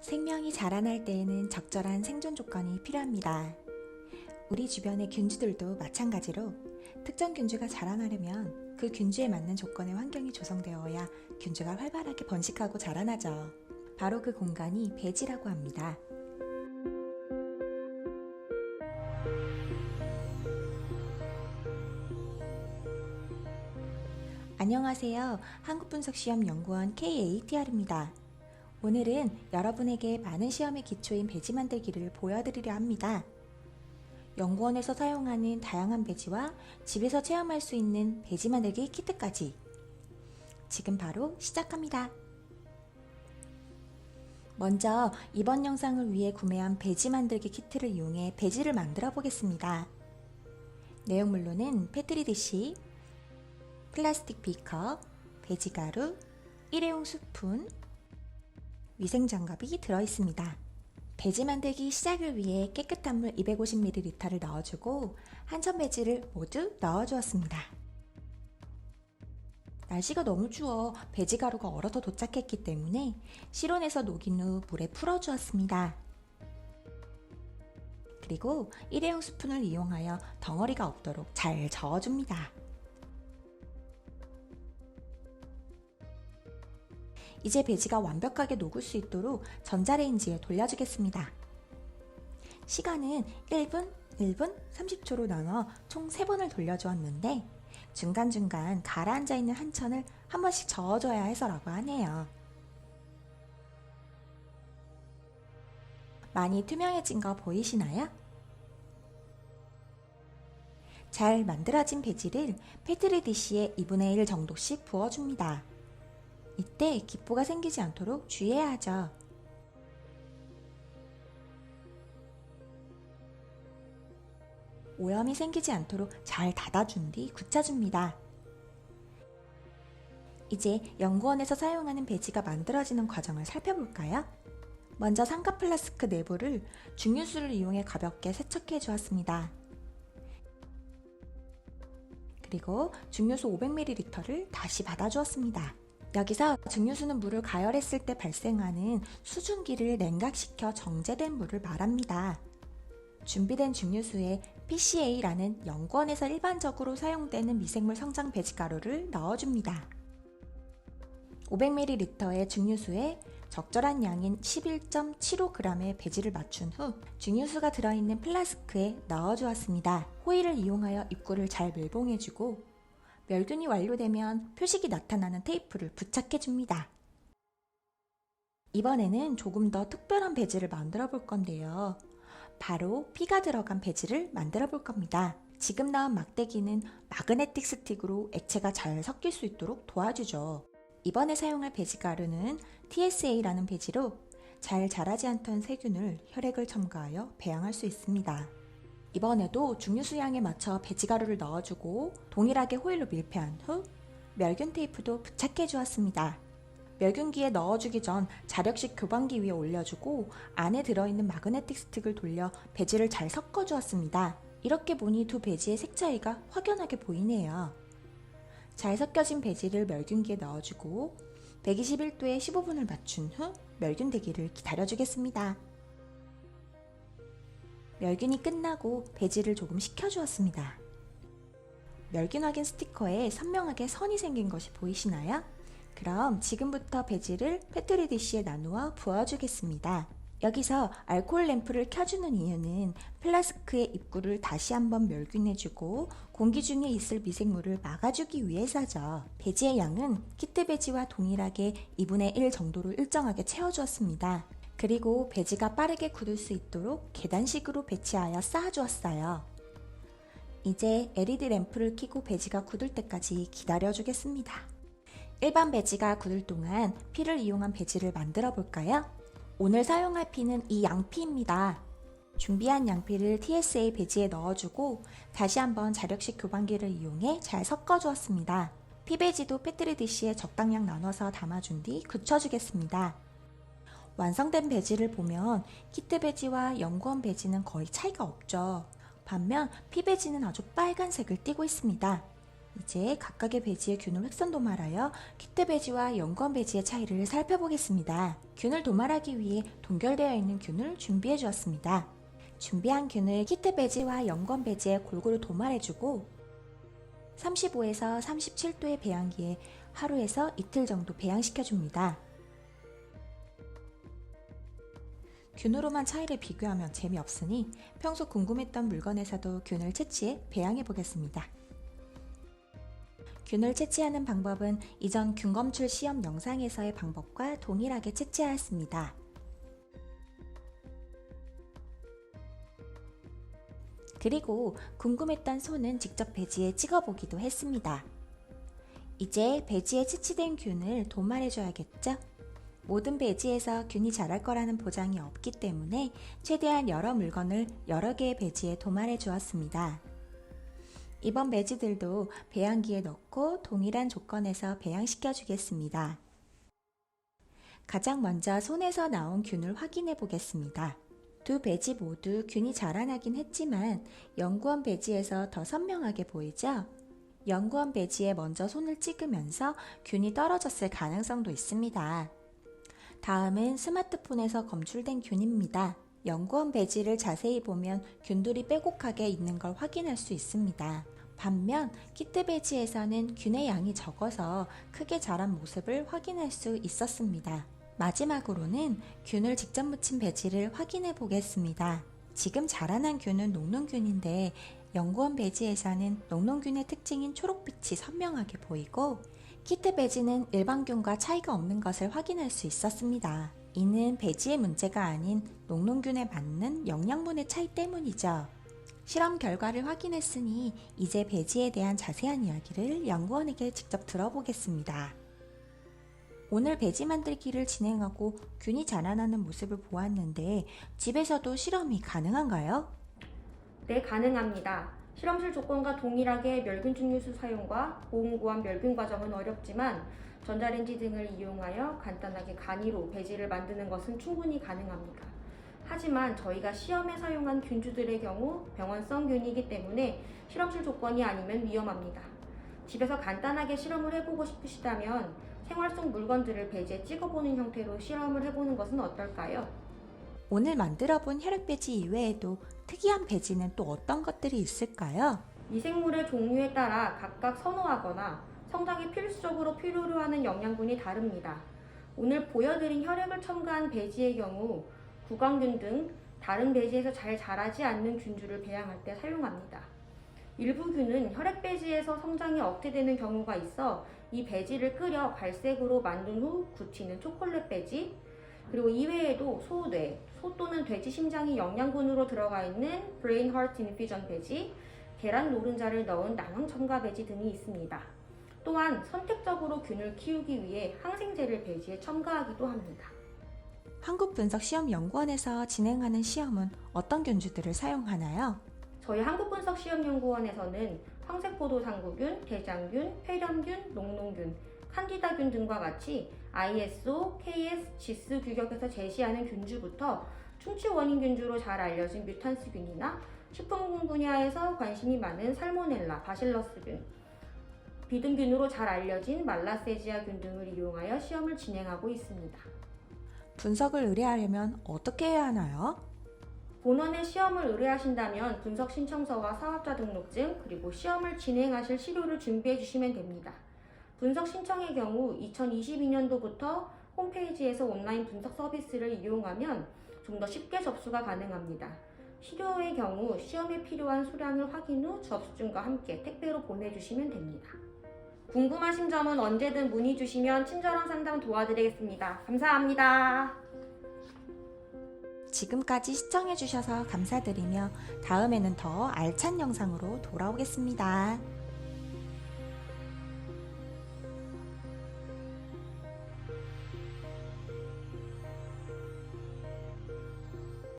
생명이 자라날 때에는 적절한 생존 조건이 필요합니다. 우리 주변의 균주들도 마찬가지로 특정 균주가 자라나려면 그 균주에 맞는 조건의 환경이 조성되어야 균주가 활발하게 번식하고 자라나죠. 바로 그 공간이 배지라고 합니다. 안녕하세요. 한국분석시험연구원 KATR입니다. 오늘은 여러분에게 많은 시험의 기초인 배지 만들기를 보여드리려 합니다. 연구원에서 사용하는 다양한 배지와 집에서 체험할 수 있는 배지 만들기 키트까지 지금 바로 시작합니다. 먼저 이번 영상을 위해 구매한 배지 만들기 키트를 이용해 배지를 만들어 보겠습니다. 내용물로는 패트리 디시, 플라스틱 비커, 배지가루, 일회용 스푼, 위생장갑이 들어있습니다. 배지 만들기 시작을 위해 깨끗한 물 250ml를 넣어주고 한천 배지를 모두 넣어주었습니다. 날씨가 너무 추워 배지가루가 얼어서 도착했기 때문에 실온에서 녹인 후 물에 풀어주었습니다. 그리고 일회용 스푼을 이용하여 덩어리가 없도록 잘 저어줍니다. 이제 배지가 완벽하게 녹을 수 있도록 전자레인지에 돌려주겠습니다. 시간은 1분, 1분, 30초로 나눠 총 3번을 돌려주었는데 중간중간 가라앉아 있는 한천을 한 번씩 저어줘야 해서라고 하네요. 많이 투명해진 거 보이시나요? 잘 만들어진 배지를 패트리 디시에 2분의 1 정도씩 부어줍니다. 이때 기포가 생기지 않도록 주의해야 하죠. 오염이 생기지 않도록 잘 닫아준 뒤 굳혀줍니다. 이제 연구원에서 사용하는 배지가 만들어지는 과정을 살펴볼까요? 먼저 삼각 플라스크 내부를 중류수를 이용해 가볍게 세척해 주었습니다. 그리고 중류수 500ml를 다시 받아주었습니다. 여기서 중류수는 물을 가열했을 때 발생하는 수증기를 냉각시켜 정제된 물을 말합니다. 준비된 중류수에 PCA라는 연구원에서 일반적으로 사용되는 미생물 성장 배지가루를 넣어줍니다. 500ml의 중류수에 적절한 양인 11.75g의 배지를 맞춘 후 중류수가 들어있는 플라스크에 넣어주었습니다. 호일을 이용하여 입구를 잘 밀봉해주고 멸균이 완료되면 표식이 나타나는 테이프를 부착해줍니다. 이번에는 조금 더 특별한 배지를 만들어 볼 건데요. 바로 피가 들어간 배지를 만들어 볼 겁니다. 지금 나온 막대기는 마그네틱 스틱으로 액체가 잘 섞일 수 있도록 도와주죠. 이번에 사용할 배지가루는 TSA라는 배지로 잘 자라지 않던 세균을 혈액을 첨가하여 배양할 수 있습니다. 이번에도 중류수 양에 맞춰 배지가루를 넣어주고 동일하게 호일로 밀폐한 후 멸균 테이프도 부착해 주었습니다. 멸균기에 넣어주기 전 자력식 교반기 위에 올려주고 안에 들어있는 마그네틱 스틱을 돌려 배지를 잘 섞어 주었습니다. 이렇게 보니 두 배지의 색 차이가 확연하게 보이네요. 잘 섞여진 배지를 멸균기에 넣어주고 121도에 15분을 맞춘 후 멸균되기를 기다려주겠습니다. 멸균이 끝나고 배지를 조금 식혀주었습니다. 멸균 확인 스티커에 선명하게 선이 생긴 것이 보이시나요? 그럼 지금부터 배지를 패트리 디시에 나누어 부어주겠습니다. 여기서 알코올 램프를 켜주는 이유는 플라스크의 입구를 다시 한번 멸균해주고 공기 중에 있을 미생물을 막아주기 위해서죠. 배지의 양은 키트 배지와 동일하게 2분의 1 정도로 일정하게 채워주었습니다. 그리고 배지가 빠르게 굳을 수 있도록 계단식으로 배치하여 쌓아주었어요. 이제 LED 램프를 켜고 배지가 굳을 때까지 기다려주겠습니다. 일반 배지가 굳을 동안 피를 이용한 배지를 만들어 볼까요? 오늘 사용할 피는 이 양피입니다. 준비한 양피를 TSA 배지에 넣어주고 다시 한번 자력식 교반기를 이용해 잘 섞어주었습니다. 피 배지도 패트리 디시에 적당량 나눠서 담아준 뒤 굳혀주겠습니다. 완성된 배지를 보면 키트 배지와 연구원 배지는 거의 차이가 없죠. 반면 피 배지는 아주 빨간색을 띠고 있습니다. 이제 각각의 배지의 균을 획선 도말하여 키트 배지와 연구원 배지의 차이를 살펴보겠습니다. 균을 도말하기 위해 동결되어 있는 균을 준비해 주었습니다. 준비한 균을 키트 배지와 연구원 배지에 골고루 도말해주고 35에서 37도의 배양기에 하루에서 이틀 정도 배양시켜줍니다. 균으로만 차이를 비교하면 재미없으니 평소 궁금했던 물건에서도 균을 채취해 배양해 보겠습니다. 균을 채취하는 방법은 이전 균 검출 시험 영상에서의 방법과 동일하게 채취하였습니다. 그리고 궁금했던 손은 직접 배지에 찍어보기도 했습니다. 이제 배지에 채취된 균을 도말해줘야겠죠? 모든 배지에서 균이 자랄 거라는 보장이 없기 때문에 최대한 여러 물건을 여러 개의 배지에 도말해 주었습니다. 이번 배지들도 배양기에 넣고 동일한 조건에서 배양시켜 주겠습니다. 가장 먼저 손에서 나온 균을 확인해 보겠습니다. 두 배지 모두 균이 자라나긴 했지만 연구원 배지에서 더 선명하게 보이죠? 연구원 배지에 먼저 손을 찍으면서 균이 떨어졌을 가능성도 있습니다. 다음은 스마트폰에서 검출된 균입니다. 연구원 배지를 자세히 보면 균들이 빼곡하게 있는 걸 확인할 수 있습니다. 반면 키트 배지에서는 균의 양이 적어서 크게 자란 모습을 확인할 수 있었습니다. 마지막으로는 균을 직접 묻힌 배지를 확인해 보겠습니다. 지금 자라난 균은 녹농균인데 연구원 배지에서는 녹농균의 특징인 초록빛이 선명하게 보이고 키트 배지는 일반균과 차이가 없는 것을 확인할 수 있었습니다. 이는 배지의 문제가 아닌 녹농균에 맞는 영양분의 차이 때문이죠. 실험 결과를 확인했으니 이제 배지에 대한 자세한 이야기를 연구원에게 직접 들어보겠습니다. 오늘 배지 만들기를 진행하고 균이 자라나는 모습을 보았는데 집에서도 실험이 가능한가요? 네, 가능합니다. 실험실 조건과 동일하게 멸균 증류수 사용과 보온고한 멸균 과정은 어렵지만 전자레인지 등을 이용하여 간단하게 간이로 배지를 만드는 것은 충분히 가능합니다. 하지만 저희가 시험에 사용한 균주들의 경우 병원성 균이기 때문에 실험실 조건이 아니면 위험합니다. 집에서 간단하게 실험을 해보고 싶으시다면 생활 속 물건들을 배지에 찍어보는 형태로 실험을 해보는 것은 어떨까요? 오늘 만들어본 혈액 배지 이외에도 특이한 배지는 또 어떤 것들이 있을까요? 미생물의 종류에 따라 각각 선호하거나 성장에 필수적으로 필요로 하는 영양분이 다릅니다. 오늘 보여드린 혈액을 첨가한 배지의 경우 구강균 등 다른 배지에서 잘 자라지 않는 균주를 배양할 때 사용합니다. 일부 균은 혈액 배지에서 성장이 억제되는 경우가 있어 이 배지를 끓여 갈색으로 만든 후 굳히는 초콜릿 배지, 그리고 이외에도 소뇌, 소 또는 돼지 심장이 영양분으로 들어가 있는 Brain Heart Infusion 배지, 계란 노른자를 넣은 난황 첨가 배지 등이 있습니다. 또한 선택적으로 균을 키우기 위해 항생제를 배지에 첨가하기도 합니다. 한국분석시험연구원에서 진행하는 시험은 어떤 균주들을 사용하나요? 저희 한국분석시험연구원에서는 황색포도상구균, 대장균, 폐렴균, 녹농균, 칸디다균 등과 같이 ISO, KS, GS 규격에서 제시하는 균주부터 충치 원인 균주로 잘 알려진 뮤탄스균이나 식품공 분야에서 관심이 많은 살모넬라, 바실러스균, 비듬균으로 잘 알려진 말라세지아균 등을 이용하여 시험을 진행하고 있습니다. 분석을 의뢰하려면 어떻게 해야 하나요? 본원에 시험을 의뢰하신다면 분석 신청서와 사업자 등록증, 그리고 시험을 진행하실 시료를 준비해 주시면 됩니다. 분석 신청의 경우 2022년도부터 홈페이지에서 온라인 분석 서비스를 이용하면 좀 더 쉽게 접수가 가능합니다. 시료의 경우 시험에 필요한 수량을 확인 후 접수증과 함께 택배로 보내주시면 됩니다. 궁금하신 점은 언제든 문의 주시면 친절한 상담 도와드리겠습니다. 감사합니다. 지금까지 시청해주셔서 감사드리며 다음에는 더 알찬 영상으로 돌아오겠습니다.